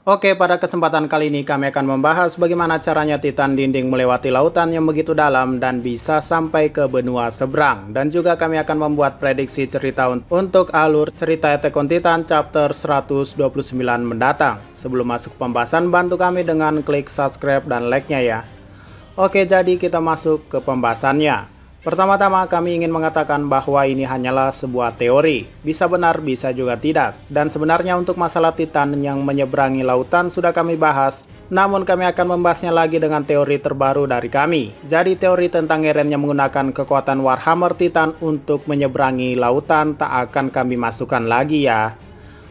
Oke, pada kesempatan kali ini kami akan membahas bagaimana caranya Titan dinding melewati lautan yang begitu dalam dan bisa sampai ke benua seberang. Dan juga kami akan membuat prediksi cerita untuk alur cerita Attack on Titan chapter 129 mendatang. Sebelum masuk ke pembahasan, bantu kami dengan klik subscribe dan like-nya ya. Oke, jadi kita masuk ke pembahasannya. Pertama-tama kami ingin mengatakan bahwa ini hanyalah sebuah teori, bisa benar bisa juga tidak. Dan sebenarnya untuk masalah Titan yang menyeberangi lautan sudah kami bahas, namun kami akan membahasnya lagi dengan teori terbaru dari kami. Jadi teori tentang Eren yang menggunakan kekuatan Warhammer Titan untuk menyeberangi lautan tak akan kami masukkan lagi ya.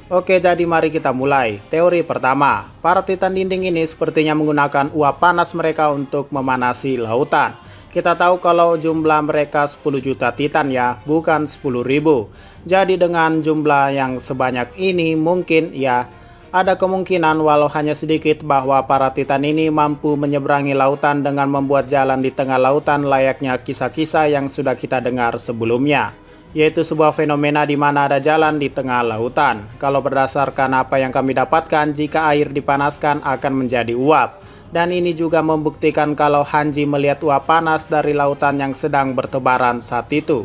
Oke, jadi mari kita mulai. Teori pertama, para Titan dinding ini sepertinya menggunakan uap panas mereka untuk memanasi lautan. Kita tahu kalau jumlah mereka 10 juta Titan ya, bukan 10.000. Jadi dengan jumlah yang sebanyak ini mungkin ya, ada kemungkinan walau hanya sedikit bahwa para Titan ini mampu menyeberangi lautan dengan membuat jalan di tengah lautan layaknya kisah-kisah yang sudah kita dengar sebelumnya. Yaitu sebuah fenomena di mana ada jalan di tengah lautan. Kalau berdasarkan apa yang kami dapatkan, jika air dipanaskan akan menjadi uap. Dan ini juga membuktikan kalau Hanji melihat uap panas dari lautan yang sedang bertebaran saat itu.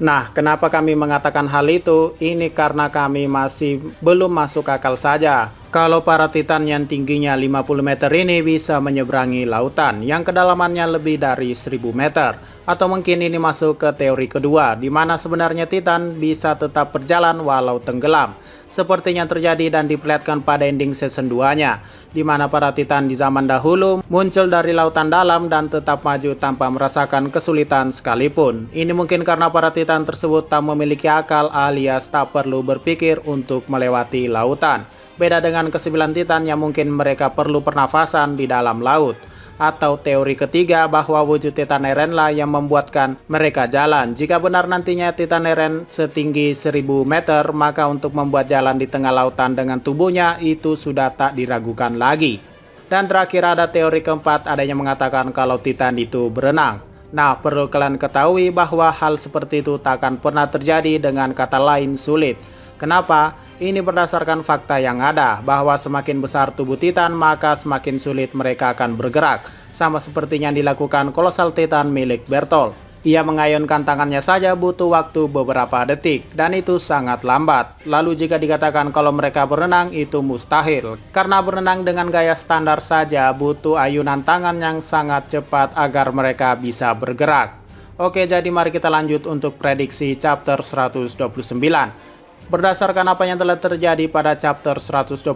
Nah, kenapa kami mengatakan hal itu? Ini karena kami masih belum masuk akal saja. Kalau para Titan yang tingginya 50 meter ini bisa menyeberangi lautan yang kedalamannya lebih dari 1000 meter. Atau mungkin ini masuk ke teori kedua, di mana sebenarnya Titan bisa tetap berjalan walau tenggelam. Seperti yang terjadi dan diperlihatkan pada ending season 2-nya, di mana para Titan di zaman dahulu muncul dari lautan dalam dan tetap maju tanpa merasakan kesulitan sekalipun. Ini mungkin karena para Titan tersebut tak memiliki akal alias tak perlu berpikir untuk melewati lautan. Beda dengan ke-9 Titan yang mungkin mereka perlu pernafasan di dalam laut. Atau teori ketiga bahwa wujud Titan Eren lah yang membuatkan mereka jalan. Jika benar nantinya Titan Eren setinggi 1000 meter, maka untuk membuat jalan di tengah lautan dengan tubuhnya itu sudah tak diragukan lagi. Dan terakhir ada teori keempat, ada yang mengatakan kalau Titan itu berenang. Nah, perlu kalian ketahui bahwa hal seperti itu tak akan pernah terjadi, dengan kata lain sulit. Kenapa? Ini berdasarkan fakta yang ada, bahwa semakin besar tubuh Titan maka semakin sulit mereka akan bergerak. Sama seperti yang dilakukan Colossal Titan milik Bertolt. Ia mengayunkan tangannya saja butuh waktu beberapa detik, dan itu sangat lambat. Lalu jika dikatakan kalau mereka berenang, itu mustahil. Karena berenang dengan gaya standar saja butuh ayunan tangan yang sangat cepat agar mereka bisa bergerak. Oke, jadi mari kita lanjut untuk prediksi chapter 129. Berdasarkan apa yang telah terjadi pada chapter 128,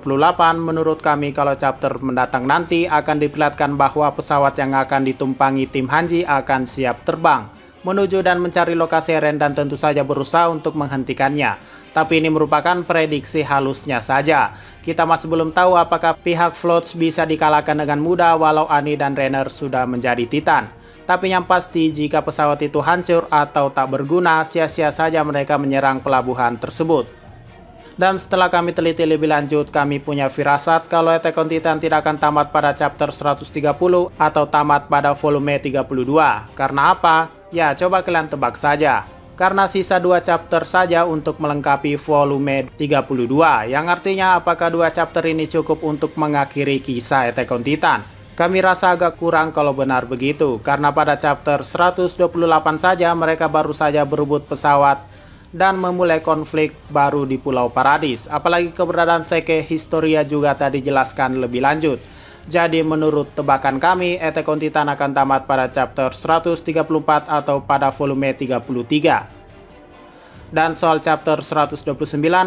menurut kami kalau chapter mendatang nanti akan diperlihatkan bahwa pesawat yang akan ditumpangi tim Hanji akan siap terbang menuju dan mencari lokasi Eren dan tentu saja berusaha untuk menghentikannya. Tapi ini merupakan prediksi halusnya saja. Kita masih belum tahu apakah pihak Floats bisa dikalahkan dengan mudah walau Annie dan Rainer sudah menjadi Titan. Tapi yang pasti jika pesawat itu hancur atau tak berguna, sia-sia saja mereka menyerang pelabuhan tersebut. Dan setelah kami teliti lebih lanjut, kami punya firasat kalau Attack on Titan tidak akan tamat pada chapter 130 atau tamat pada volume 32. Karena apa? Ya, coba kalian tebak saja. Karena sisa 2 chapter saja untuk melengkapi volume 32, yang artinya apakah 2 chapter ini cukup untuk mengakhiri kisah Attack on Titan? Kami rasa agak kurang kalau benar begitu, karena pada chapter 128 saja mereka baru saja berebut pesawat dan memulai konflik baru di Pulau Paradis. Apalagi keberadaan Seke Historia juga tadi jelaskan lebih lanjut. Jadi menurut tebakan kami, Attack on Titan akan tamat pada chapter 134 atau pada volume 33. Dan soal chapter 129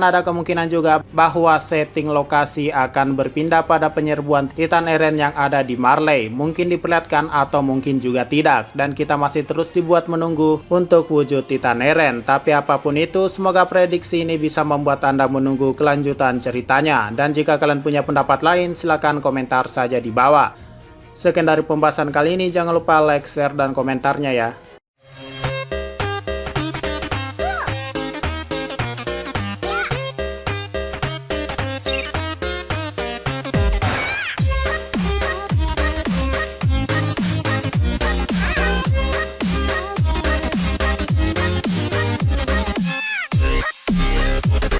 ada kemungkinan juga bahwa setting lokasi akan berpindah pada penyerbuan Titan Eren yang ada di Marley. Mungkin diperlihatkan atau mungkin juga tidak. Dan kita masih terus dibuat menunggu untuk wujud Titan Eren. Tapi apapun itu, semoga prediksi ini bisa membuat Anda menunggu kelanjutan ceritanya. Dan jika kalian punya pendapat lain, silahkan komentar saja di bawah. Sekian dari pembahasan kali ini, jangan lupa like, share, dan komentarnya ya.